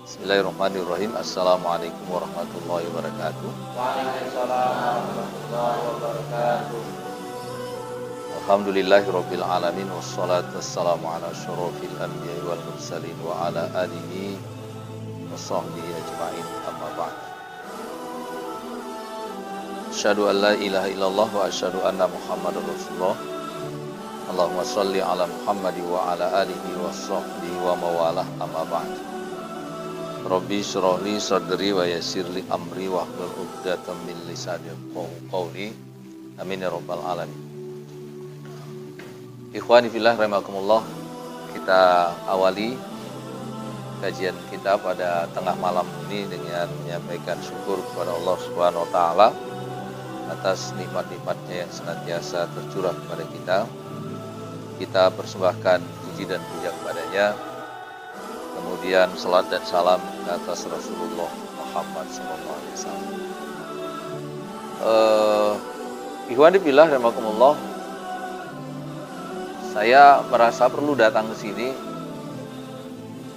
Bismillahirrahmanirrahim. Assalamualaikum warahmatullahi wabarakatuh. Waalaikumsalam warahmatullahi wabarakatuh. Alhamdulillahirabbil alamin wassalatu wassalamu ala asyrofil anbiya'i wal mursalin wa ala alihi wa sahbihi ajma'in, amma ba'd. Asyhadu an la ilaha illallah wa asyhadu anna Muhammadar Rasulullah. Allahumma shalli ala Muhammad wa ala alihi wa sahbihi wa mawalah, amma ba'd. Rabbi shrah li sadri wa yassir li amri wahlul 'uqdatam min lisani yafqahu qawli. Amin ya rabbal alamin. Ikhwani fillah rahimakumullah, kita awali kajian kita pada tengah malam ini dengan menyampaikan syukur kepada Allah Subhanahu wa taala atas nikmat-nikmatnya yang senantiasa tercurah kepada kita. Kita persembahkan puji dan puja kepadanya. Kemudian salat dan salam ke atas Rasulullah Muhammad SAW. Ikhwani fillah rahimakumullah, saya merasa perlu datang ke sini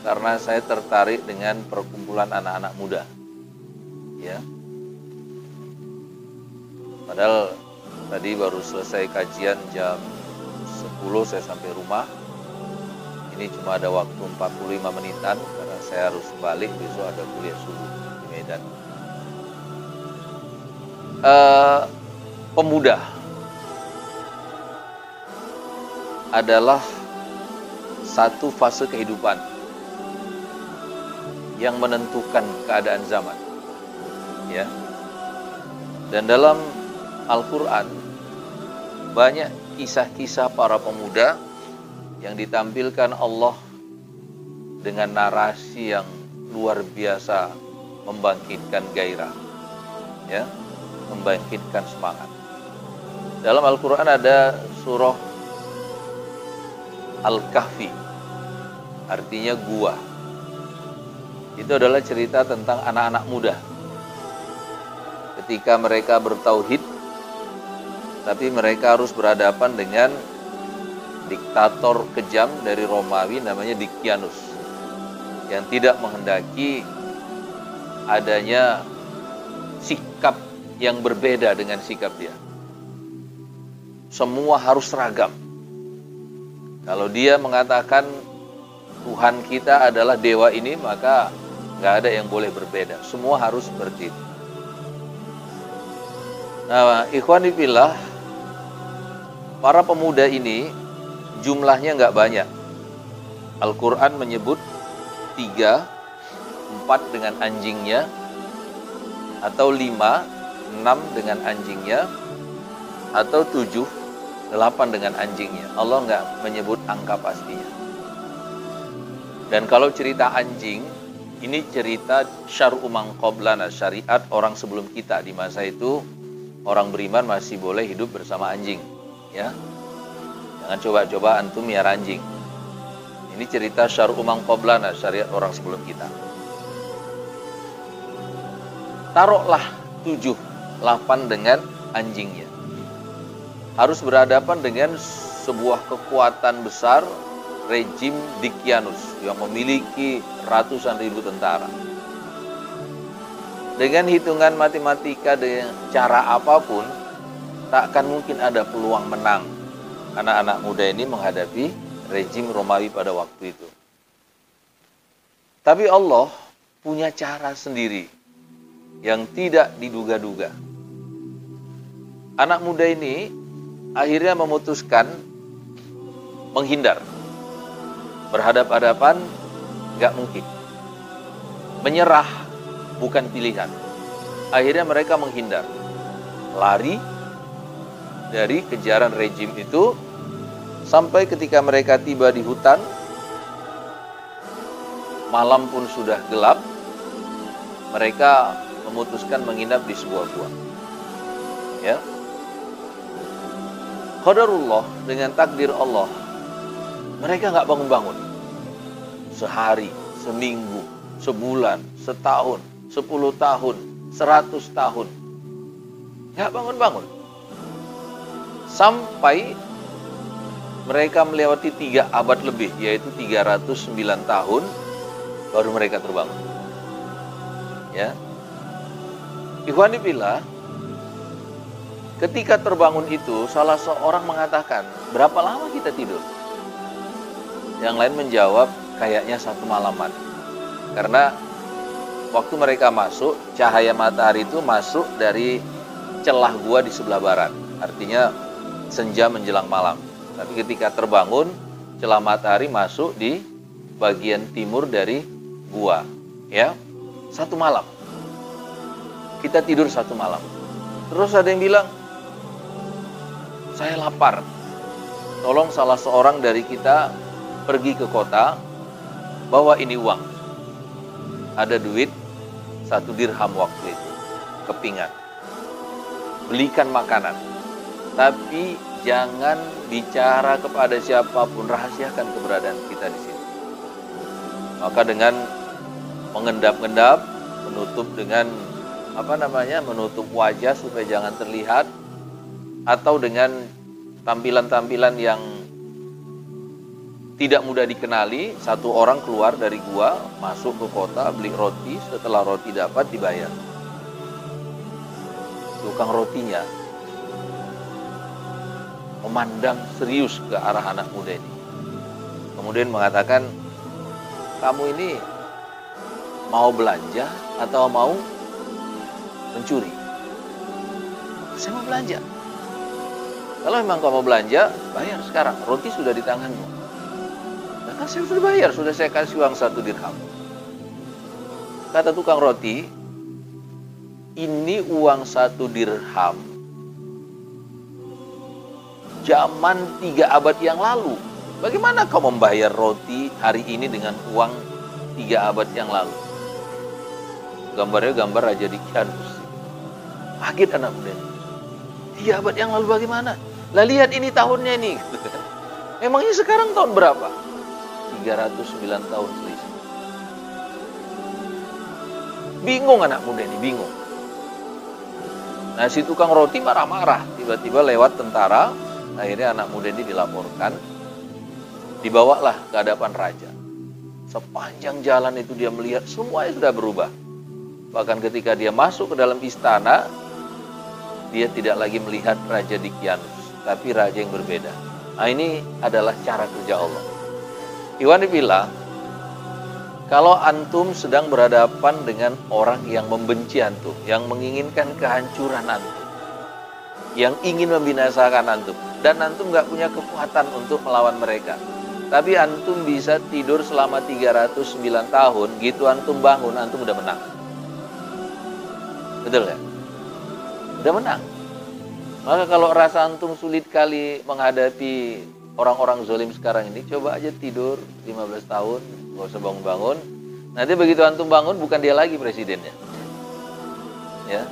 karena saya tertarik dengan perkumpulan anak-anak muda. Ya. Padahal tadi baru selesai kajian jam 10 saya sampai rumah. Ini cuma ada waktu 45 menitan karena saya harus balik, besok ada kuliah subuh di Medan. Pemuda adalah satu fase kehidupan yang menentukan keadaan zaman. Ya. Dan dalam Al-Quran banyak kisah-kisah para pemuda yang ditampilkan Allah dengan narasi yang luar biasa, membangkitkan gairah, ya, membangkitkan semangat. Dalam Al-Quran ada surah Al-Kahfi, artinya gua. Itu adalah cerita tentang anak-anak muda ketika mereka bertauhid, tapi mereka harus berhadapan dengan diktator kejam dari Romawi namanya Dikianus yang tidak menghendaki adanya sikap yang berbeda dengan sikap dia. Semua harus seragam. Kalau dia mengatakan Tuhan kita adalah dewa ini, maka nggak ada yang boleh berbeda. Semua harus seperti itu. Nah, ikhwani fillah, para pemuda ini jumlahnya nggak banyak. Al-Quran menyebut 3, 4 dengan anjingnya, atau 5, 6 dengan anjingnya, atau 7, 8 dengan anjingnya. Allah nggak menyebut angka pastinya. Dan kalau cerita anjing, ini cerita syar'u man qablana, syariat orang sebelum kita. Di masa itu orang beriman masih boleh hidup bersama anjing, ya. Jangan coba-coba antum miara anjing. Ini cerita syar'u man qablana, syariat orang sebelum kita. Taruhlah 7, 8 dengan anjingnya. Harus berhadapan dengan sebuah kekuatan besar, rejim Dikianus yang memiliki ratusan ribu tentara. Dengan hitungan matematika dengan cara apapun, tak akan mungkin ada peluang menang anak-anak muda ini menghadapi rejim Romawi pada waktu itu. Tapi Allah punya cara sendiri yang tidak diduga-duga. Anak muda ini akhirnya memutuskan menghindar. Berhadap-hadapan gak mungkin. Menyerah bukan pilihan. Akhirnya mereka menghindar. Lari dari kejaran rejim itu, sampai ketika mereka tiba di hutan, malam pun sudah gelap, mereka memutuskan menginap di sebuah gua. Ya. Qadarullah, dengan takdir Allah, mereka nggak bangun-bangun. Sehari, seminggu, sebulan, setahun, 10 tahun, 100 tahun. Nggak bangun-bangun. Sampai mereka melewati 3 abad lebih, yaitu 309 tahun, baru mereka terbangun. Ya. Ikhwani fillah, ketika terbangun itu salah seorang mengatakan, "Berapa lama kita tidur?" Yang lain menjawab, "Kayaknya 1 malaman." Karena waktu mereka masuk, cahaya matahari itu masuk dari celah gua di sebelah barat. Artinya senja menjelang malam. Tapi ketika terbangun, celah matahari masuk di bagian timur dari gua. Ya, 1 malam. Kita tidur 1 malam. Terus ada yang bilang, "Saya lapar. Tolong salah seorang dari kita pergi ke kota, bawa ini uang." Ada duit 1 dirham waktu itu, kepingan. Belikan makanan. Tapi jangan bicara kepada siapapun, rahasiakan keberadaan kita di sini. Maka dengan mengendap-endap, menutup dengan menutup wajah supaya jangan terlihat, atau dengan tampilan-tampilan yang tidak mudah dikenali, 1 orang keluar dari gua, masuk ke kota, beli roti, setelah roti dapat dibayar. Tukang rotinya memandang serius ke arah anak muda ini. Kemudian mengatakan, "Kamu ini mau belanja atau mau mencuri?" "Saya mau belanja." "Kalau memang kamu mau belanja, bayar sekarang. Roti sudah di tanganmu." "Nah, saya sudah bayar, sudah saya kasih uang 1 dirham." Kata tukang roti, "Ini uang 1 dirham zaman 3 abad yang lalu. Bagaimana kau membayar roti hari ini dengan uang 3 abad yang lalu?" Gambarnya gambar Raja Dicyanus. Kaget anak muda ini. 3 abad yang lalu bagaimana? Lah lihat ini tahunnya ini. Memangnya sekarang tahun berapa? 309 tahun selisih. Bingung anak muda ini, bingung. Nah, si tukang roti marah-marah. Tiba-tiba lewat tentara. Akhirnya anak muda ini dilaporkan. Dibawalah ke hadapan raja. Sepanjang jalan itu dia melihat semuanya sudah berubah. Bahkan ketika dia masuk ke dalam istana, dia tidak lagi melihat Raja Dicyanus, tapi raja yang berbeda. Nah, ini adalah cara kerja Allah. Ikhwani fillah, kalau antum sedang berhadapan dengan orang yang membenci antum, yang menginginkan kehancuran antum, yang ingin membinasakan antum, dan antum nggak punya kekuatan untuk melawan mereka, tapi antum bisa tidur selama 309 tahun, gitu antum bangun, antum udah menang. Betul ya? Udah menang. Maka kalau rasa antum sulit kali menghadapi orang-orang zalim sekarang ini, coba aja tidur 15 tahun, gak usah bangun-bangun. Nanti begitu antum bangun, bukan dia lagi presidennya. Ya.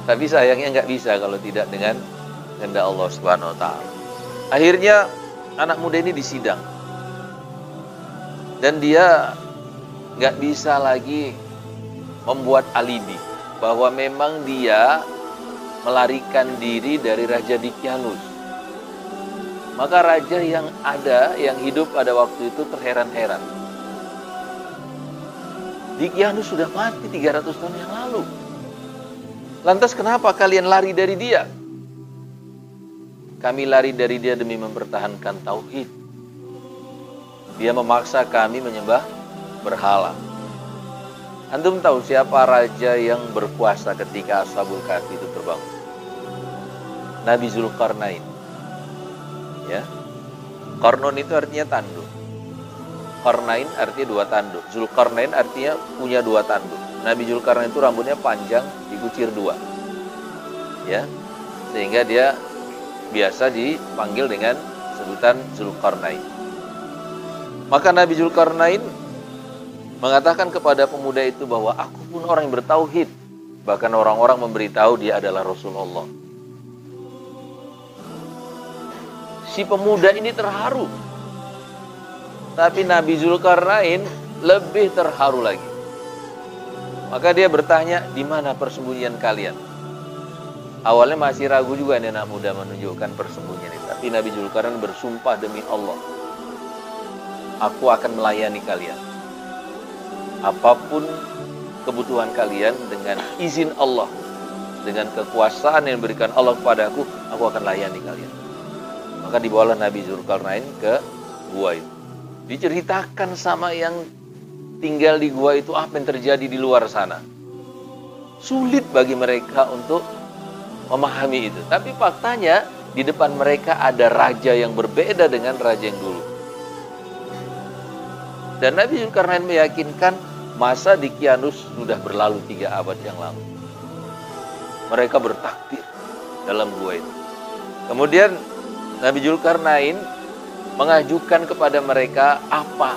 Tapi sayangnya nggak bisa kalau tidak dengan kehendak Allah Subhanahu wa taala. Akhirnya anak muda ini disidang. Dan dia nggak bisa lagi membuat alibi bahwa memang dia melarikan diri dari Raja Dicyanus. Maka raja yang ada, yang hidup pada waktu itu terheran-heran. Dicyanus sudah mati 300 tahun yang lalu. Lantas kenapa kalian lari dari dia? Kami lari dari dia demi mempertahankan tauhid. Dia memaksa kami menyembah berhala. Antum tahu siapa raja yang berkuasa ketika Ashabul Kahfi itu terbangun? Nabi Zulkarnain. Ya. Qarnun itu artinya tanduk. Qarnain artinya 2 tanduk. Zulkarnain artinya punya 2 tanduk. Nabi Zulkarnain itu rambutnya panjang, dikucir 2. Ya. Sehingga dia biasa dipanggil dengan sebutan Zulkarnain. Maka Nabi Zulkarnain mengatakan kepada pemuda itu bahwa aku pun orang yang bertauhid. Bahkan orang-orang memberitahu dia adalah Rasulullah. Si pemuda ini terharu. Tapi Nabi Zulkarnain lebih terharu lagi. Maka dia bertanya, di mana persembunyian kalian? Awalnya masih ragu juga nih anak muda menunjukkan persembunyian itu. Tapi Nabi Zulkarnain bersumpah demi Allah, aku akan melayani kalian. apapun kebutuhan kalian dengan izin Allah, dengan kekuasaan yang diberikan Allah kepadaku, aku akan layani kalian. Maka dibawalah Nabi Dzulkarnain ke gua itu. Diceritakan sama yang tinggal di gua itu apa yang terjadi di luar sana. Sulit bagi mereka untuk memahami itu. Tapi faktanya di depan mereka ada raja yang berbeda dengan raja yang dulu. Dan Nabi Dzulkarnain meyakinkan masa Daqyanus sudah berlalu 3 abad yang lalu. Mereka bertakbir dalam gua itu. Kemudian Nabi Dzulkarnain mengajukan kepada mereka apa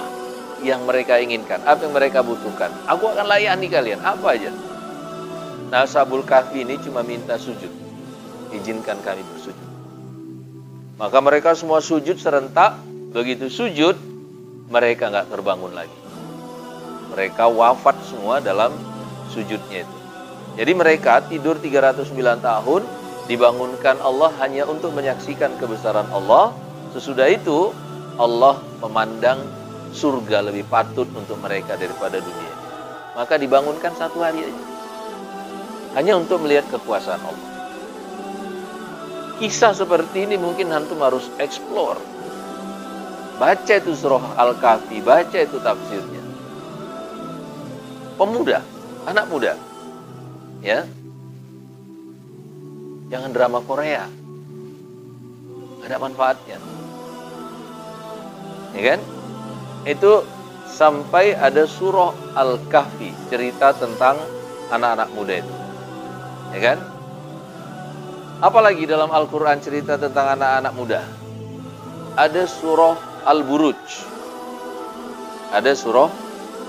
yang mereka inginkan, apa yang mereka butuhkan. Aku akan layani kalian, apa aja. Nah, Ashabul Kahfi ini cuma minta sujud. Izinkan kami bersujud. Maka mereka semua sujud serentak. Begitu sujud, mereka nggak terbangun lagi. Mereka wafat semua dalam sujudnya itu. Jadi mereka tidur 309 tahun, dibangunkan Allah hanya untuk menyaksikan kebesaran Allah. Sesudah itu, Allah memandang surga lebih patut untuk mereka daripada dunia. Maka dibangunkan 1 hari aja. Hanya untuk melihat kekuasaan Allah. Kisah seperti ini mungkin antum harus explore. Baca itu surah Al-Kahfi, baca itu tafsirnya. Pemuda, anak muda. Ya. Jangan drama Korea. Ada manfaatnya. Ya kan? Itu sampai ada surah Al-Kahfi, cerita tentang anak-anak muda itu. Ya kan? Apalagi dalam Al-Quran cerita tentang anak-anak muda. Ada surah Al-Buruj. Ada surah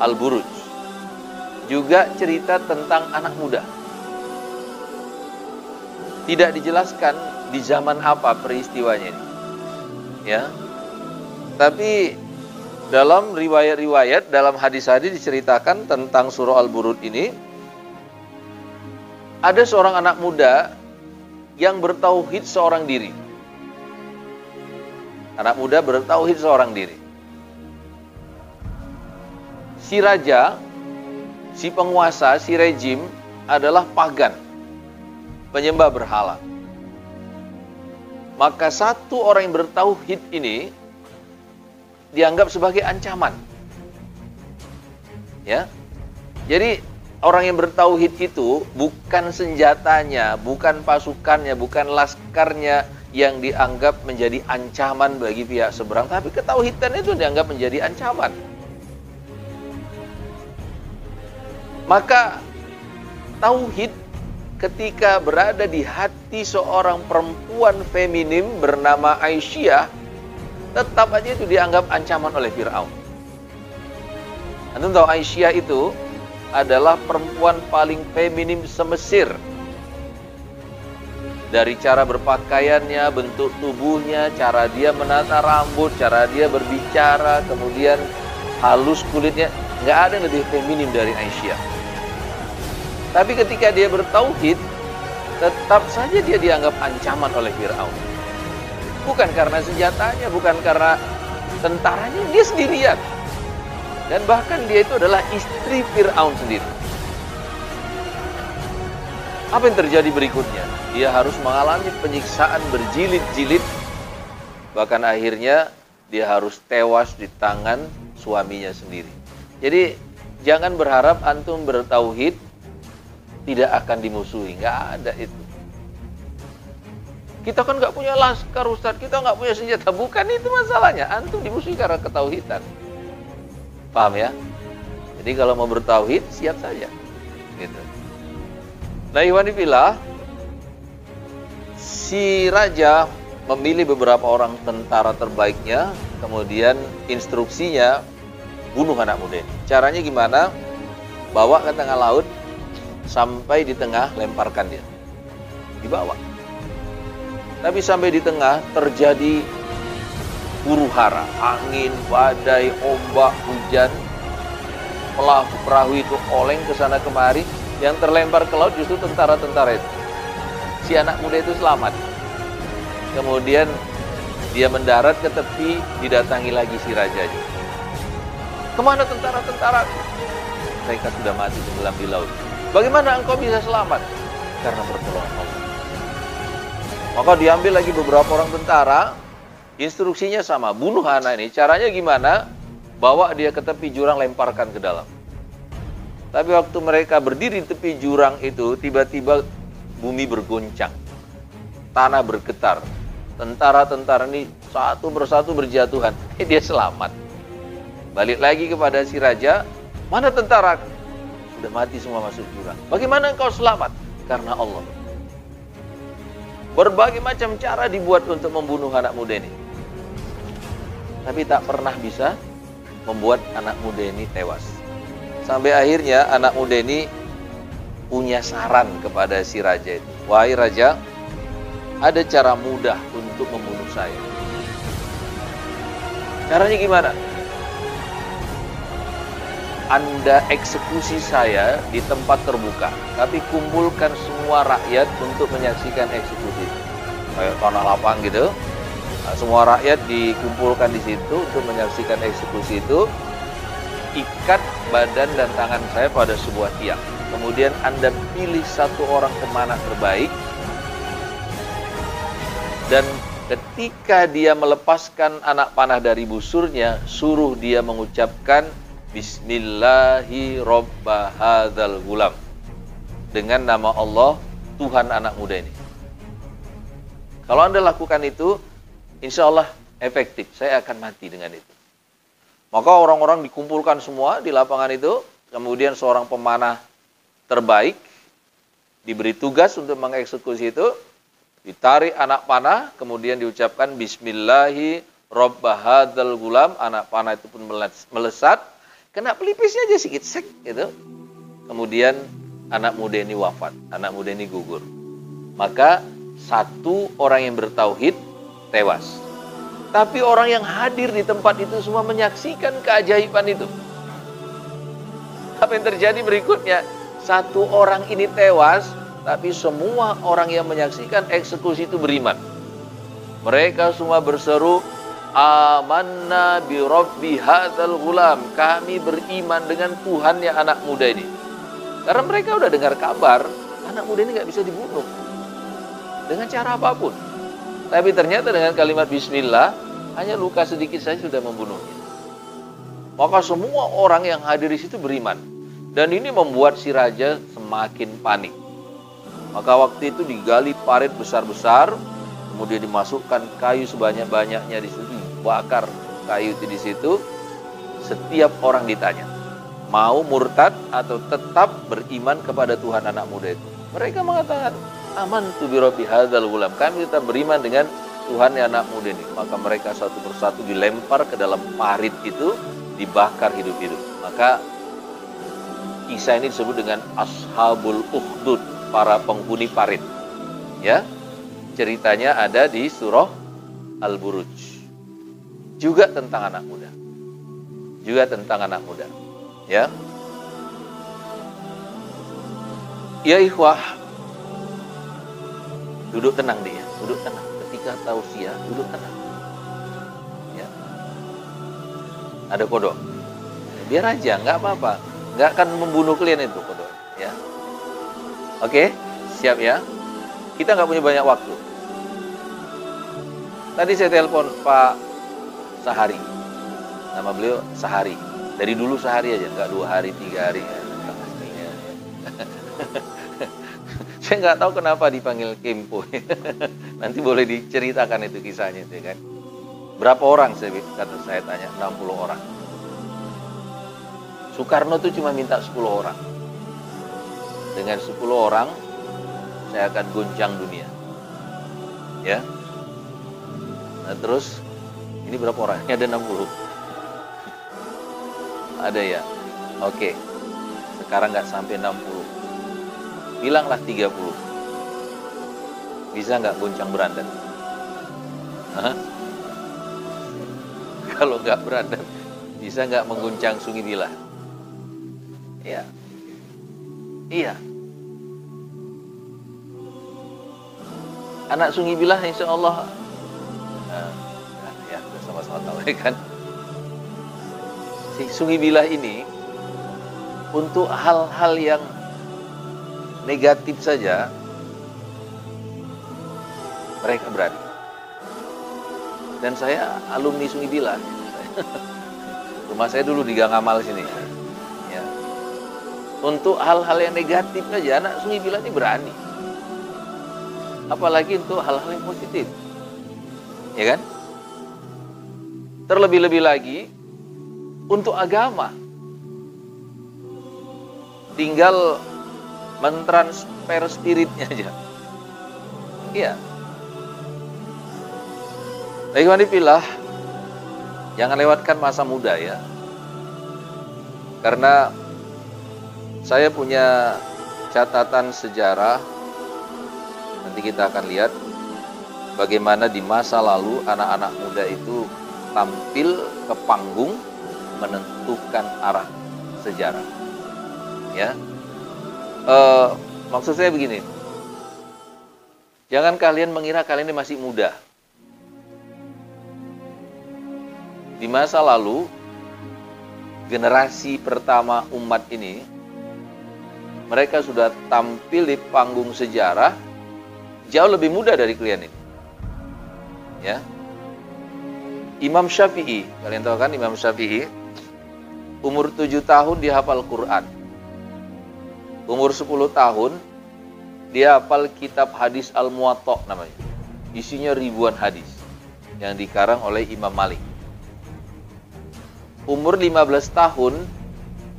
Al-Buruj. Juga cerita tentang anak muda. Tidak dijelaskan di zaman apa peristiwanya ini. Ya. Tapi dalam riwayat-riwayat, dalam hadis-hadis diceritakan tentang surah Al-Buruj ini, ada seorang anak muda yang bertauhid seorang diri. Anak muda bertauhid seorang diri. Si raja, si penguasa, si rejim adalah pagan, penyembah berhala. Maka satu orang yang bertauhid ini dianggap sebagai ancaman. Ya. Jadi orang yang bertauhid itu bukan senjatanya, bukan pasukannya, bukan laskarnya yang dianggap menjadi ancaman bagi pihak seberang, tapi ketauhidan itu dianggap menjadi ancaman. Maka tauhid ketika berada di hati seorang perempuan feminim bernama Aisyah, tetap aja itu dianggap ancaman oleh Fir'aun. Antum tahu Aisyah itu adalah perempuan paling feminim se-Mesir. Dari cara berpakaiannya, bentuk tubuhnya, cara dia menata rambut, cara dia berbicara, kemudian halus kulitnya, nggak ada yang lebih feminim dari Aisyah. Tapi ketika dia bertauhid, tetap saja dia dianggap ancaman oleh Fir'aun. Bukan karena senjatanya, bukan karena tentaranya, dia sendirian. Dan bahkan dia itu adalah istri Fir'aun sendiri. Apa yang terjadi berikutnya? Dia harus mengalami penyiksaan berjilid-jilid. Bahkan akhirnya dia harus tewas di tangan suaminya sendiri. Jadi jangan berharap antum bertauhid tidak akan dimusuhi. Nggak ada itu. Kita kan nggak punya laskar, Ustaz. Kita nggak punya senjata. Bukan itu masalahnya. Antum dimusuhi karena ketauhidan. Paham ya? Jadi kalau mau bertauhid, siap saja. Gitu. Nah, ikhwani fillah, si raja memilih beberapa orang tentara terbaiknya, kemudian instruksinya bunuh anak muda. Caranya gimana? Bawa ke tengah laut, sampai di tengah, lemparkan dia. Dibawa. Tapi sampai di tengah terjadi huru-hara, angin, badai, ombak, hujan. Perahu itu oleng ke sana kemari. Yang terlempar ke laut justru tentara-tentara itu. Si anak muda itu selamat. Kemudian dia mendarat ke tepi, didatangi lagi si rajanya. Kemana tentara-tentara? Mereka sudah mati tenggelam di laut. Bagaimana engkau bisa selamat? Karena pertolongan Allah. Maka diambil lagi beberapa orang tentara. Instruksinya sama, bunuh anak ini. Caranya gimana? Bawa dia ke tepi jurang, lemparkan ke dalam. Tapi waktu mereka berdiri di tepi jurang itu, tiba-tiba bumi bergoncang. Tanah bergetar. Tentara-tentara ini satu persatu berjatuhan. Dia selamat. Balik lagi kepada si raja, mana tentara? Sudah mati semua masuk jurang. Bagaimana engkau selamat? Karena Allah. Berbagai macam cara dibuat untuk membunuh anak muda ini. Tapi tak pernah bisa membuat anak muda ini tewas. Sampai akhirnya anak muda ini punya saran kepada si raja itu. Wahai raja, ada cara mudah untuk membunuh saya. Caranya gimana? Anda eksekusi saya di tempat terbuka, tapi kumpulkan semua rakyat untuk menyaksikan eksekusi. Kayak tanah lapang gitu. Nah, semua rakyat dikumpulkan di situ untuk menyaksikan eksekusi itu. Ikat badan dan tangan saya pada sebuah tiang. Kemudian Anda pilih satu orang pemanah terbaik. Dan ketika dia melepaskan anak panah dari busurnya, suruh dia mengucapkan Bismillahi robba hadzal gulam, dengan nama Allah Tuhan anak muda ini. Kalau Anda lakukan itu, insya Allah efektif. Saya akan mati dengan itu. Maka orang-orang dikumpulkan semua di lapangan itu. Kemudian seorang pemanah terbaik diberi tugas untuk mengeksekusi itu. Ditarik anak panah, kemudian diucapkan Bismillahi robba hadzal gulam. Anak panah itu pun melesat. Kena pelipisnya aja sedikit sek gitu. Kemudian anak muda ini wafat, anak muda ini gugur. Maka satu orang yang bertauhid tewas. Tapi orang yang hadir di tempat itu semua menyaksikan keajaiban itu. Apa yang terjadi berikutnya? Satu orang ini tewas, tapi semua orang yang menyaksikan eksekusi itu beriman. Mereka semua berseru, Amanna bi rabbi hadzal gulam. Kami beriman dengan Tuhannya anak muda ini. Karena mereka udah dengar kabar anak muda ini nggak bisa dibunuh dengan cara apapun. Tapi ternyata dengan kalimat Bismillah, hanya luka sedikit saja sudah membunuhnya. Maka semua orang yang hadir di situ beriman. Dan ini membuat si raja semakin panik. Maka waktu itu digali parit besar-besar, kemudian dimasukkan kayu sebanyak-banyaknya di situ, bakar kayu itu di situ. Setiap orang ditanya, mau murtad atau tetap beriman kepada Tuhan anak muda itu. Mereka mengatakan, amantu bi rabbi hadzal gulam. Kami tetap beriman dengan Tuhan anak muda ini. Maka mereka satu persatu dilempar ke dalam parit itu, dibakar hidup-hidup. Maka kisah ini disebut dengan Ashabul Ukhdud, para penghuni parit. Ya. Ceritanya ada di surah Al-Buruj. Juga tentang anak muda. Juga tentang anak muda. Ya. Ya ikhwah. Duduk tenang dia, duduk tenang. Ketika tausiah, duduk tenang. Ya. Ada kodok. Biar aja, nggak apa-apa. Nggak akan membunuh kalian itu kodok. Ya. Oke, siap ya. Kita nggak punya banyak waktu. Tadi saya telepon Pak Sahari. Nama beliau Sahari. Dari dulu Sahari aja, nggak 2 hari, 3 hari. Saya nggak tahu kenapa dipanggil Kempo. Nanti boleh diceritakan itu kisahnya itu kan. Berapa orang kata saya tanya, 60 orang. Soekarno tuh cuma minta 10 orang. Dengan 10 orang saya akan goncang dunia. Ya. Nah, terus ini berapa orang? Ini ada 60. Ada ya? Oke. Sekarang nggak sampai 60. Bilanglah 30. Bisa nggak goncang Brandan? Hah? Kalau nggak Brandan, bisa nggak mengguncang Sungai Bilah? Iya. Iya. Anak Sungai Bilah insya Allah ya sama-sama tahu ya kan. Si Sungi Bilah ini untuk hal-hal yang negatif saja mereka berani. Dan saya alumni Sungi Bilah. Rumah saya dulu di Gang Amal sini. Ya. Untuk hal-hal yang negatif saja anak Sungi Bilah ini berani. Apalagi untuk hal-hal yang positif. Ya kan? Terlebih-lebih lagi untuk agama. Tinggal mentransfer spiritnya aja. Iya. Ikhwan fillah, jangan lewatkan masa muda ya. Karena saya punya catatan sejarah. Nanti kita akan lihat bagaimana di masa lalu anak-anak muda itu tampil ke panggung menentukan arah sejarah. Ya, maksud saya begini, jangan kalian mengira kalian ini masih muda. Di masa lalu, generasi pertama umat ini, mereka sudah tampil di panggung sejarah jauh lebih muda dari kalian ini. Ya, Imam Syafi'i, kalian tahu kan Imam Syafi'i, umur 7 tahun dia hafal Quran. Umur 10 tahun, dia hafal kitab hadis Al-Muwatta namanya. Isinya ribuan hadis yang dikarang oleh Imam Malik. Umur 15 tahun,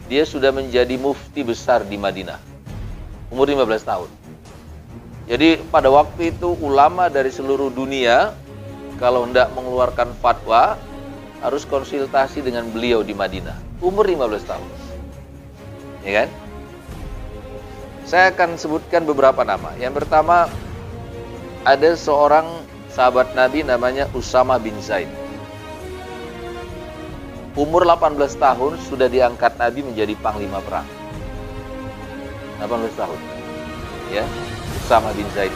dia sudah menjadi mufti besar di Madinah. Umur 15 tahun. Jadi pada waktu itu ulama dari seluruh dunia, kalau hendak mengeluarkan fatwa, harus konsultasi dengan beliau di Madinah. Umur 15 tahun. Ya kan? Saya akan sebutkan beberapa nama. Yang pertama, ada seorang sahabat Nabi namanya Usama bin Zaid. Umur 18 tahun sudah diangkat Nabi menjadi panglima perang. 18 tahun. Ya, Usama bin Zaid.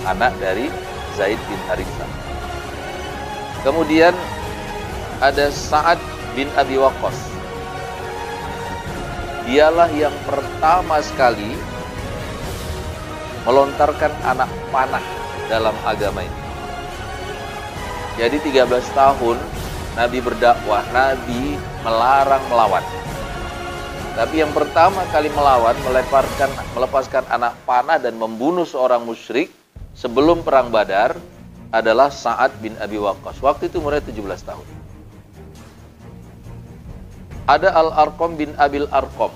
Anak dari Zaid bin Harithah. Kemudian ada Sa'ad bin Abi Waqqas. Dialah yang pertama sekali melontarkan anak panah dalam agama ini. Jadi 13 tahun Nabi berdakwah, Nabi melarang melawan. Tapi yang pertama kali melawan, melepaskan anak panah dan membunuh seorang musyrik sebelum perang Badar adalah Sa'ad bin Abi Waqqas. Waktu itu umurnya 17 tahun. Ada Al-Arqam bin Abil Arqam,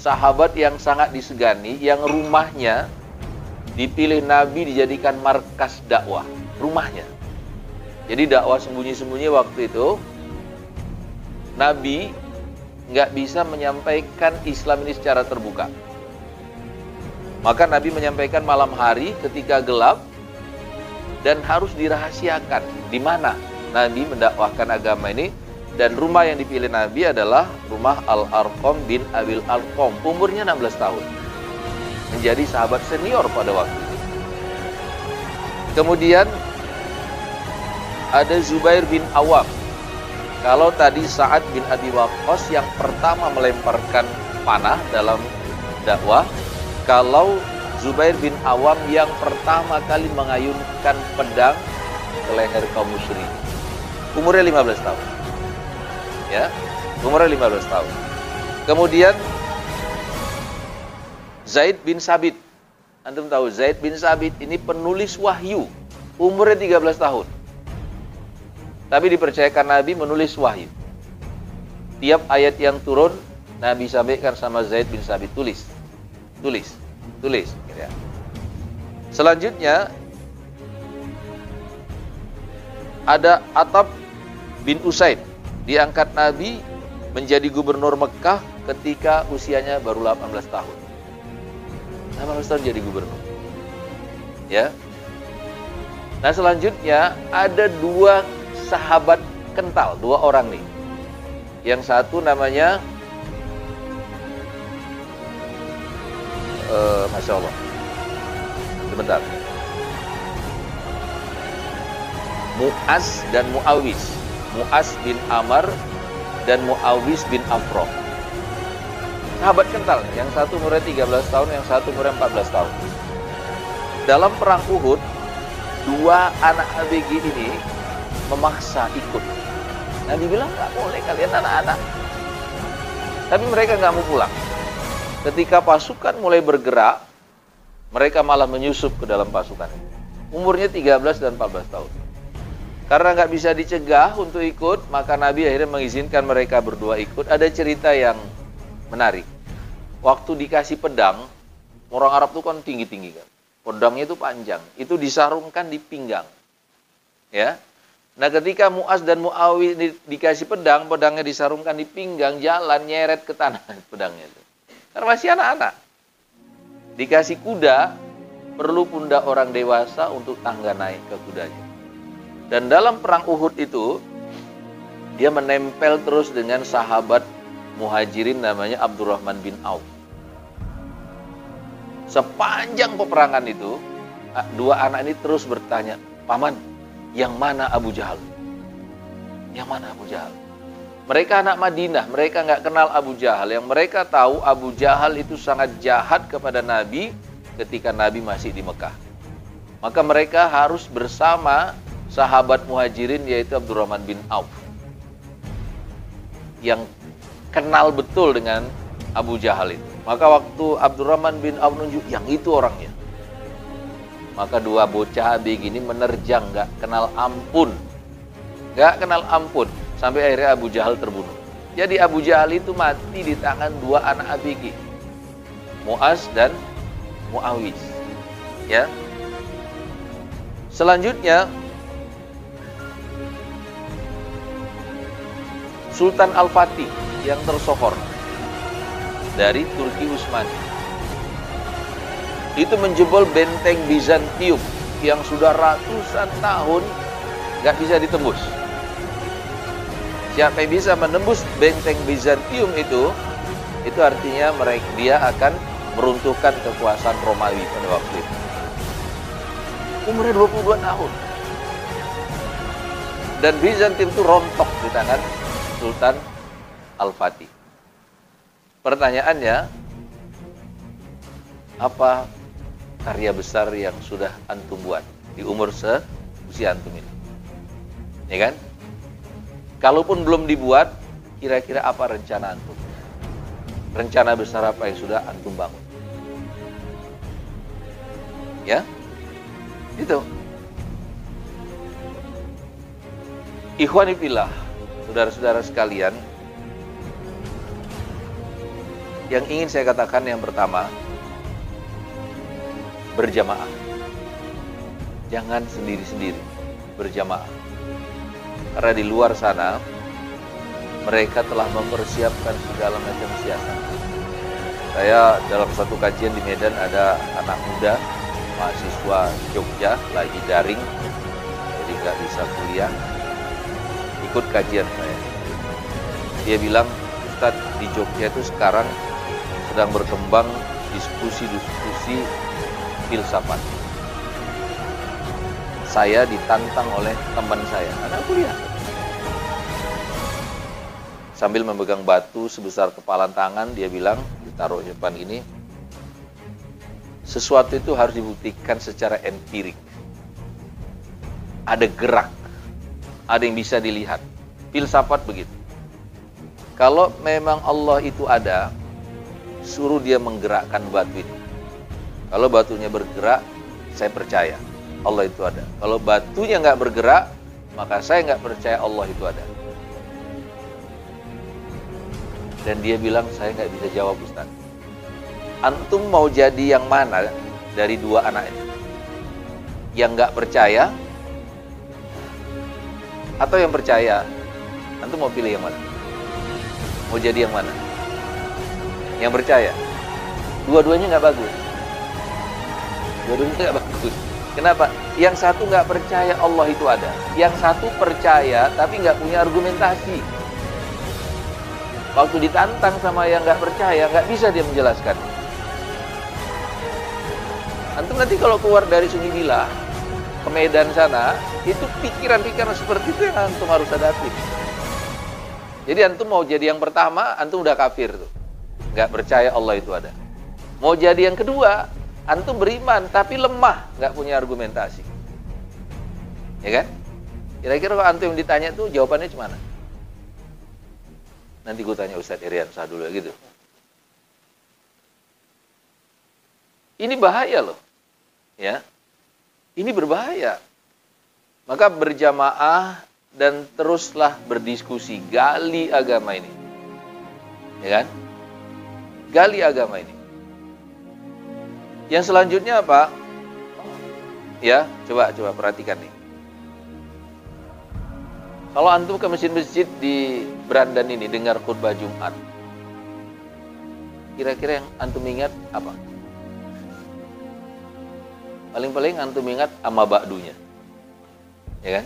sahabat yang sangat disegani, yang rumahnya dipilih Nabi dijadikan markas dakwah, rumahnya. Jadi dakwah sembunyi-sembunyi waktu itu, Nabi nggak bisa menyampaikan Islam ini secara terbuka. Maka Nabi menyampaikan malam hari ketika gelap dan harus dirahasiakan di mana Nabi mendakwahkan agama ini. Dan rumah yang dipilih Nabi adalah rumah Al-Arqam bin Abil Arqam. Umurnya 16 tahun. Menjadi sahabat senior pada waktu itu. Kemudian ada Zubair bin Awam. Kalau tadi Sa'ad bin Abi Waqqas yang pertama melemparkan panah dalam dakwah, kalau Zubair bin Awam yang pertama kali mengayunkan pedang ke leher kaum musyrik. Umurnya 15 tahun. Ya, umurnya 15 tahun. Kemudian Zaid bin Sabit. Antum tahu Zaid bin Sabit ini penulis wahyu. Umurnya 13 tahun. Tapi dipercayakan Nabi menulis wahyu. Tiap ayat yang turun Nabi sampaikan sama Zaid bin Sabit, tulis. Ya. Selanjutnya ada Atab bin Usaid. Diangkat Nabi menjadi gubernur Mekah ketika usianya baru 18 tahun. 18 tahun jadi gubernur. Ya. Nah, selanjutnya ada dua sahabat kental, dua orang nih. Yang satu namanya Masya Allah. Sebentar. Mu'az dan Mu'awiz. Mu'az bin Amr dan Muawis bin Afro. Sahabat kental, yang satu umurnya 13 tahun, yang satu umurnya 14 tahun. Dalam perang Uhud, dua anak ABG ini memaksa ikut. Nabi bilang, nggak boleh kalian anak-anak. Tapi mereka nggak mau pulang. Ketika pasukan mulai bergerak, mereka malah menyusup ke dalam pasukan. Umurnya 13 dan 14 tahun. Karena nggak bisa dicegah untuk ikut, maka Nabi akhirnya mengizinkan mereka berdua ikut. Ada cerita yang menarik. Waktu dikasih pedang, orang Arab itu kan tinggi-tinggi kan. Pedangnya itu panjang, itu disarungkan di pinggang. Ya. Nah, ketika Mu'az dan Mu'awiyah dikasih pedang, pedangnya disarungkan di pinggang, jalan nyeret ke tanah pedangnya itu. Karena masih anak-anak. Dikasih kuda, perlu pundak orang dewasa untuk tangga naik ke kudanya. Dan dalam perang Uhud itu, dia menempel terus dengan sahabat Muhajirin namanya Abdurrahman bin Auf. Sepanjang peperangan itu, dua anak ini terus bertanya, "Paman, yang mana Abu Jahal? Yang mana Abu Jahal?" Mereka anak Madinah, mereka nggak kenal Abu Jahal. Yang mereka tahu Abu Jahal itu sangat jahat kepada Nabi ketika Nabi masih di Mekah. Maka mereka harus bersama sahabat Muhajirin yaitu Abdurrahman bin Auf. Yang kenal betul dengan Abu Jahal itu. Maka waktu Abdurrahman bin Auf nunjuk, yang itu orangnya. Maka dua bocah ABG ini menerjang, nggak kenal ampun. Nggak kenal ampun. Sampai akhirnya Abu Jahal terbunuh. Jadi Abu Jahal itu mati di tangan dua anak ABG. Mu'az dan Mu'awis. Ya. Selanjutnya, Sultan Al-Fatih yang tersohor dari Turki Utsmani. Itu menjebol benteng Bizantium yang sudah ratusan tahun nggak bisa ditembus. Siapa yang bisa menembus benteng Bizantium itu artinya dia akan meruntuhkan kekuasaan Romawi pada waktu itu. Umurnya 22 tahun. Dan Bizantium itu rontok di tangan Sultan Al-Fatih. Pertanyaannya, apa karya besar yang sudah antum buat di umur seusia antum ini? Ya kan? Kalaupun belum dibuat, kira-kira apa rencana antum? Rencana besar apa yang sudah antum bangun? Ya? Itu. Ikhwani fillah, saudara-saudara sekalian, yang ingin saya katakan yang pertama, berjamaah. Jangan sendiri-sendiri, berjamaah. Karena di luar sana, mereka telah mempersiapkan segala macam siasat. Saya dalam satu kajian di Medan ada anak muda, mahasiswa Jogja, lagi daring, jadi nggak bisa kuliah, ikut kajian saya. Dia bilang, Ustadz, di Jogja itu sekarang sedang berkembang diskusi-diskusi filsafat. Saya ditantang oleh teman saya, anak kuliah. Sambil memegang batu sebesar kepalan tangan, dia bilang, ditaruh di depan ini, sesuatu itu harus dibuktikan secara empirik. Ada gerak, ada yang bisa dilihat. Filsafat begitu. Kalau memang Allah itu ada, suruh dia menggerakkan batu itu. Kalau batunya bergerak, saya percaya Allah itu ada. Kalau batunya nggak bergerak, maka saya nggak percaya Allah itu ada. Dan dia bilang, saya nggak bisa jawab, Ustaz. Antum mau jadi yang mana dari dua anak ini? Yang nggak percaya atau yang percaya? Antum mau pilih yang mana? Mau jadi yang mana? Yang percaya. Dua-duanya nggak bagus. Dua-duanya nggak bagus. Kenapa? Yang satu nggak percaya Allah itu ada. Yang satu percaya tapi nggak punya argumentasi. Waktu ditantang sama yang nggak percaya, nggak bisa dia menjelaskan. Antum nanti kalau keluar dari Sungai Bila ke Medan sana, itu pikiran-pikiran seperti itu yang antum harus hadapi. Jadi antum mau jadi yang pertama, antum udah kafir tuh. Nggak percaya Allah itu ada. Mau jadi yang kedua, antum beriman tapi lemah, nggak punya argumentasi. Ya kan? Kira-kira kalau antum yang ditanya tuh jawabannya cemana? Nanti gue tanya Ustadz Irian sah dulu gitu. Ini bahaya loh. Ya. Ini berbahaya. Maka berjamaah dan teruslah berdiskusi, gali agama ini. Ya kan? Gali agama ini. Yang selanjutnya apa? Ya, coba perhatikan nih. Kalau antum ke masjid-masjid di Brandan ini dengar khutbah Jumat, kira-kira yang antum ingat apa? Paling-paling antum ingat amma ba'dunya. Ya kan?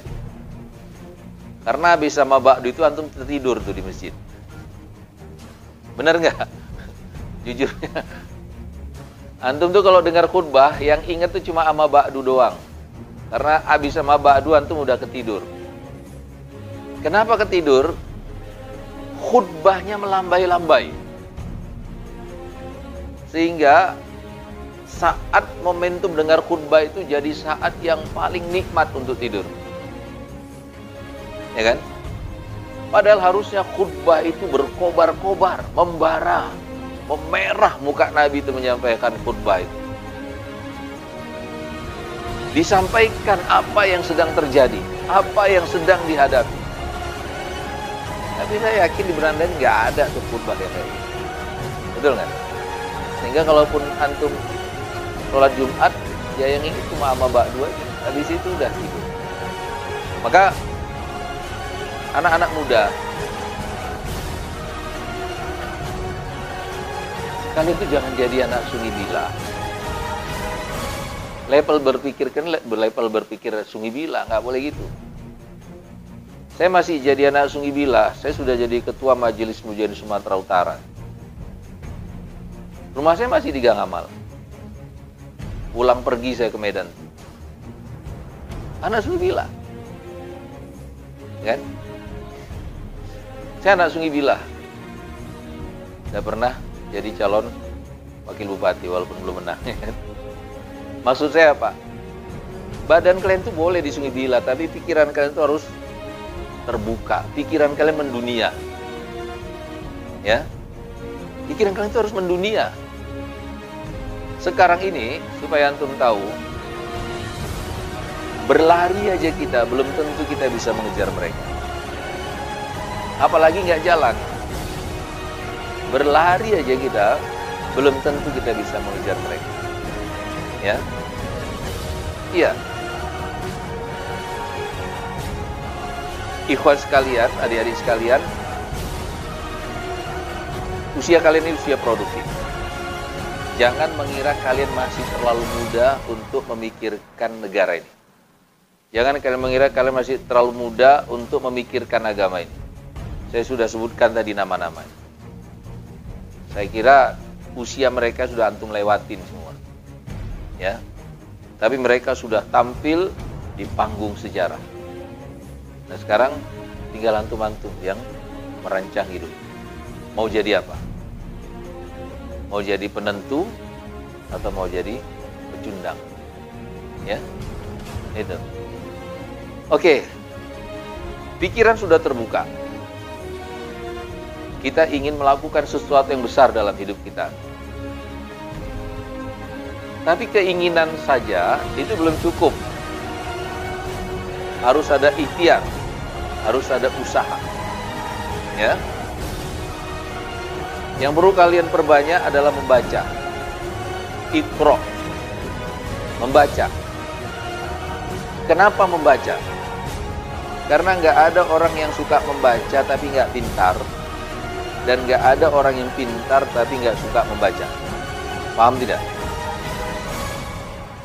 Karena habis sama ba'du itu antum tertidur tuh di masjid. Benar nggak? Jujurnya. Antum tuh kalau dengar khutbah yang ingat tuh cuma amma ba'du doang. Karena habis sama ba'du antum udah ketidur. Kenapa ketidur? Khutbahnya melambai-lambai. Sehingga saat momentum dengar khutbah itu jadi saat yang paling nikmat untuk tidur. Ya kan? Padahal harusnya khutbah itu berkobar-kobar, membara, memerah muka Nabi itu menyampaikan khutbah itu. Disampaikan apa yang sedang terjadi, apa yang sedang dihadapi. Tapi saya yakin di Brandan nggak ada tuh khutbah yang kayak gitu. Betul nggak? Sehingga kalaupun antum sholat Jumat, ya yang ini cuma sama ba'du aja. Habis itu udah tidur. Maka anak-anak muda, kalian itu jangan jadi anak sungi bila. Level berpikir sungi bila, nggak boleh gitu. Saya masih jadi anak sungi bila, saya sudah jadi ketua Majelis Mujahidin Sumatera Utara. Rumah saya masih di Gang Amal. Pulang pergi saya ke Medan. Anak sungi bila. Kan? Saya anak sungi bila. Saya pernah jadi calon wakil bupati walaupun belum menang. Maksud saya apa? Badan kalian tuh boleh di sungi bila, tapi pikiran kalian tuh harus terbuka. Pikiran kalian mendunia. Ya. Pikiran kalian tuh harus mendunia. Sekarang ini, supaya antum tahu, berlari aja kita, belum tentu kita bisa mengejar mereka. Apalagi nggak jalan. Berlari aja kita, belum tentu kita bisa mengejar mereka. Ya, iya. Ikhwan sekalian, adik-adik sekalian, usia kalian ini usia produktif. Jangan mengira kalian masih terlalu muda untuk memikirkan negara ini. Jangan kalian mengira kalian masih terlalu muda untuk memikirkan agama ini. Saya sudah sebutkan tadi nama-namanya. Saya kira usia mereka sudah antum lewatin semua. Ya. Tapi mereka sudah tampil di panggung sejarah. Nah sekarang tinggal antum-antum yang merancang hidup. Mau jadi apa? Mau jadi penentu atau mau jadi pecundang? Ya, itu. Oke, pikiran sudah terbuka. Kita ingin melakukan sesuatu yang besar dalam hidup kita. Tapi keinginan saja itu belum cukup. Harus ada ikhtiar, harus ada usaha. Ya. Yang perlu kalian perbanyak adalah membaca. Iqra. Membaca. Kenapa membaca? Karena nggak ada orang yang suka membaca tapi nggak pintar. Dan nggak ada orang yang pintar tapi nggak suka membaca. Paham tidak?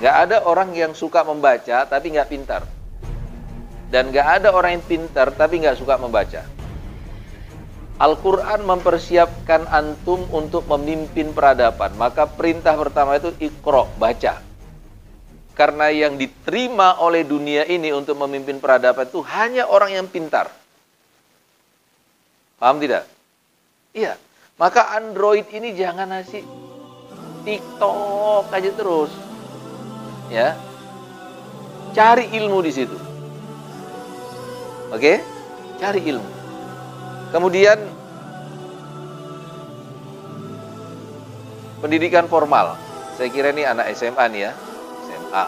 Nggak ada orang yang suka membaca tapi nggak pintar. Dan nggak ada orang yang pintar tapi nggak suka membaca. Al-Quran mempersiapkan antum untuk memimpin peradaban. Maka perintah pertama itu Iqra, baca. Karena yang diterima oleh dunia ini untuk memimpin peradaban itu hanya orang yang pintar. Paham tidak? Iya. Maka Android ini jangan ngasih TikTok aja terus. Ya. Cari ilmu di situ. Oke? Cari ilmu. Kemudian pendidikan formal. Saya kira ini anak SMA nih ya. SMA.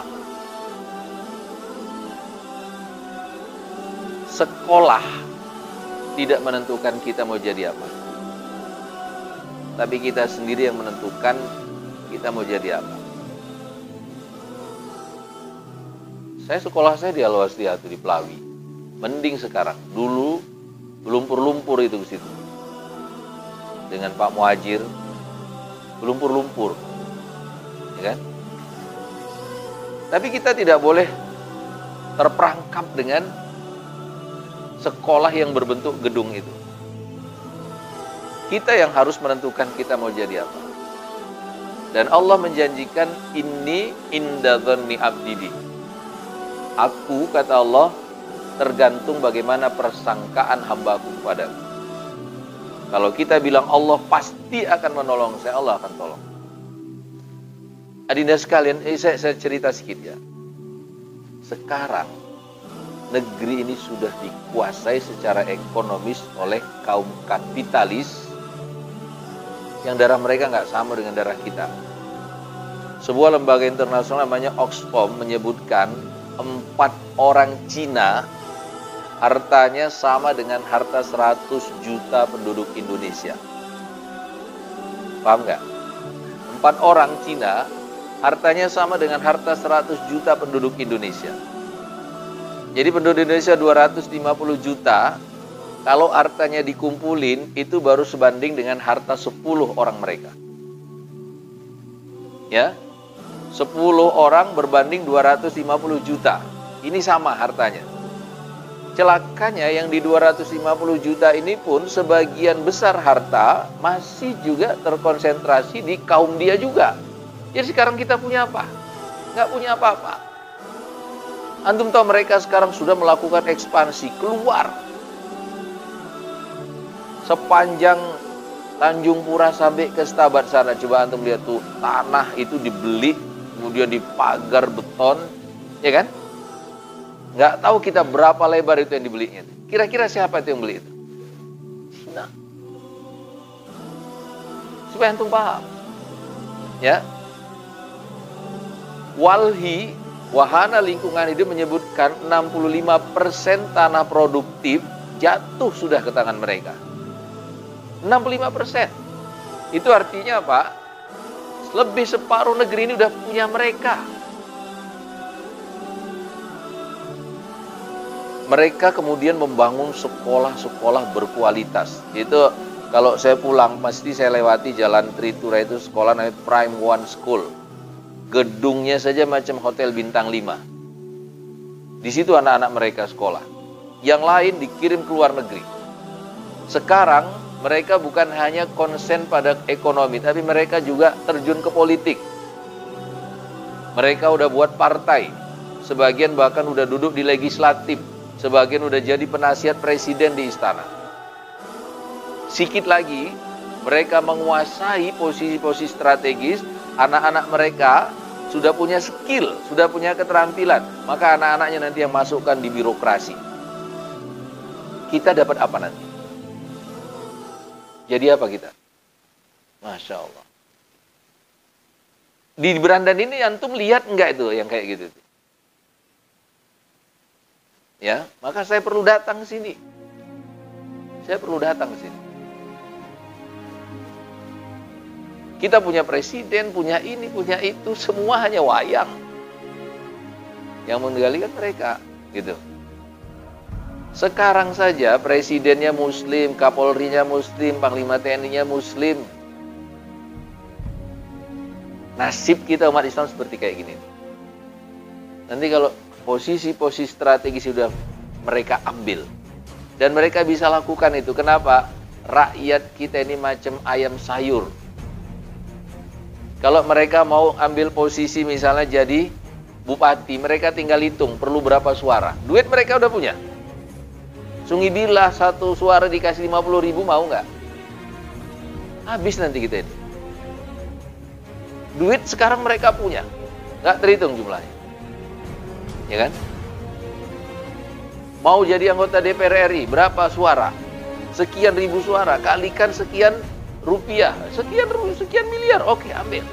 Sekolah tidak menentukan kita mau jadi apa. Tapi kita sendiri yang menentukan kita mau jadi apa. Sekolah saya di Al-Wasliyah di Pelawi. Mending sekarang. Dulu lumpur-lumpur itu ke situ. Dengan Pak Muhajir, lumpur-lumpur. Ya kan? Tapi kita tidak boleh terperangkap dengan sekolah yang berbentuk gedung itu. Kita yang harus menentukan kita mau jadi apa. Dan Allah menjanjikan inni inda dhanni abdi. Aku, kata Allah, tergantung bagaimana persangkaan hambaku kepadaku. Kalau kita bilang Allah pasti akan menolong saya, Allah akan tolong. Adinda sekalian, saya cerita sedikit ya. Sekarang negeri ini sudah dikuasai secara ekonomis oleh kaum kapitalis yang darah mereka nggak sama dengan darah kita. Sebuah lembaga internasional namanya Oxfam menyebutkan 4 orang Cina hartanya sama dengan harta 100 juta penduduk Indonesia. Paham nggak? 4 orang Cina hartanya sama dengan harta 100 juta penduduk Indonesia. Jadi penduduk Indonesia 250 juta, kalau hartanya dikumpulin, itu baru sebanding dengan harta 10 orang mereka. Ya, 10 orang berbanding 250 juta. Ini sama hartanya. Celakanya yang di 250 juta ini pun sebagian besar harta masih juga terkonsentrasi di kaum dia juga. Jadi sekarang kita punya apa? Nggak punya apa-apa. Antum tahu mereka sekarang sudah melakukan ekspansi keluar. Sepanjang Tanjung Pura sampai ke Stabat sana. Coba antum lihat tuh, tanah itu dibeli, kemudian dipagar beton, ya kan? Nggak tahu kita berapa lebar itu yang dibelinya. Kira-kira siapa itu yang beli itu? Cina. Supaya antum paham. Ya. Walhi, Wahana Lingkungan Hidup menyebutkan 65% tanah produktif jatuh sudah ke tangan mereka. 65%. Itu artinya apa? Lebih separuh negeri ini udah punya mereka. Mereka kemudian membangun sekolah-sekolah berkualitas. Itu kalau saya pulang pasti saya lewati jalan Tritura, itu sekolah namanya Prime One School. Gedungnya saja macam hotel bintang 5. Di situ anak-anak mereka sekolah. Yang lain dikirim ke luar negeri. Sekarang mereka bukan hanya konsen pada ekonomi, tapi mereka juga terjun ke politik. Mereka udah buat partai. Sebagian bahkan udah duduk di legislatif. Sebagian udah jadi penasihat presiden di istana. Sikit lagi mereka menguasai posisi-posisi strategis. Anak-anak mereka sudah punya skill, sudah punya keterampilan. Maka anak-anaknya nanti yang masukkan di birokrasi. Kita dapat apa nanti? Jadi apa kita? Masya Allah. Di Berandan ini antum lihat enggak itu yang kayak gitu? Ya, maka saya perlu datang ke sini. Saya perlu datang ke sini. Kita punya presiden, punya ini, punya itu, semua hanya wayang. Yang mengendalikan mereka, gitu. Sekarang saja presidennya muslim, kapolrinya muslim, panglima TNI-nya muslim. Nasib kita umat Islam seperti kayak gini. Nanti kalau posisi-posisi strategis sudah mereka ambil, dan mereka bisa lakukan itu. Kenapa? Rakyat kita ini macam ayam sayur. Kalau mereka mau ambil posisi misalnya jadi bupati, mereka tinggal hitung perlu berapa suara. Duit mereka udah punya. Sungi Bilah satu suara dikasih 50.000, mau nggak? Habis nanti kita ini. Duit sekarang mereka punya, nggak terhitung jumlahnya, ya kan? Mau jadi anggota DPR RI, berapa suara? Sekian ribu suara, kalikan sekian rupiah, sekian miliar, oke ambil.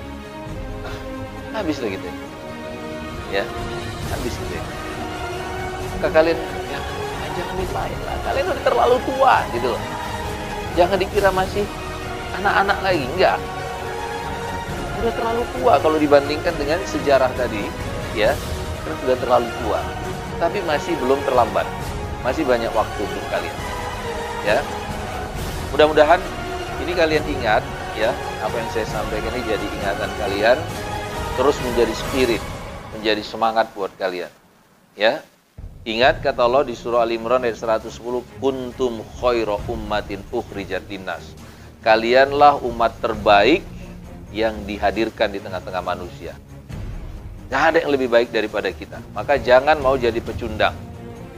Habis lah kita, ya, habis kita. Maka kalian jangan main lah, kalian udah terlalu tua gitu loh. Jangan dikira masih anak-anak lagi, enggak. Udah terlalu tua kalau dibandingkan dengan sejarah tadi, ya, kan sudah terlalu tua. Tapi masih belum terlambat, masih banyak waktu untuk kalian, ya. Mudah-mudahan ini kalian ingat, ya, apa yang saya sampaikan ini jadi ingatan kalian, terus menjadi spirit, menjadi semangat buat kalian, ya. Ingat kata Allah di surah Al-Imran ayat 110, kuntum khairu ummatin ukhrijat linnas. Kalianlah umat terbaik yang dihadirkan di tengah-tengah manusia. Tidak ada yang lebih baik daripada kita. Maka jangan mau jadi pecundang,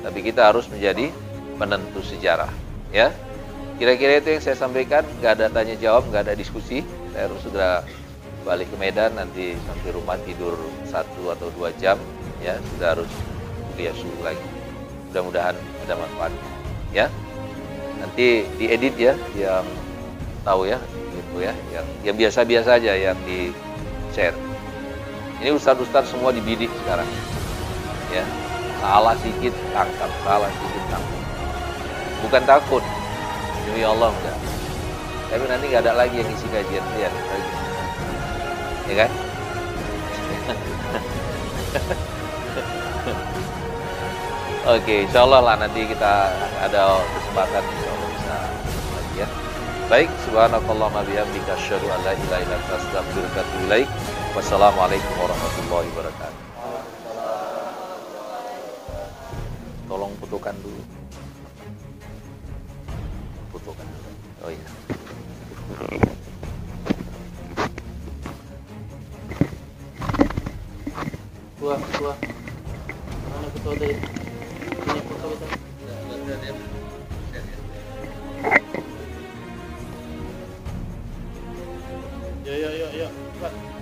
tapi kita harus menjadi penentu sejarah, ya. Kira-kira itu yang saya sampaikan. Gak ada tanya jawab, gak ada diskusi. Saya harus segera balik ke Medan, nanti sampai rumah tidur 1 atau 2 jam, ya. Sudah harus kuliah subuh lagi. Mudah-mudahan ada manfaatnya, ya. Nanti diedit ya, yang tahu ya, gitu ya, yang biasa-biasa aja yang di share. Ini ustadz-ustadz semua dibidik sekarang, ya. Salah sedikit tangkap, salah sedikit tangkap. Bukan takut, demi Allah enggak. Tapi nanti nggak ada lagi yang isi kajian, lihat lagi, ya kan? Oke, insyaallah lah nanti kita ada kesempatan, insyaallah bisa lagi, ya. Baik, subhanakallahumma bihamdika asyhadu an la ilaha illa anta astaghfiruka wa atubu ilaik. Wassalamualaikum warahmatullahi wabarakatuh. Tolong fotokan dulu. Fotokan. Oh iya. Buah. Mana foto tadi? Ini foto kita. Ya. Cepat.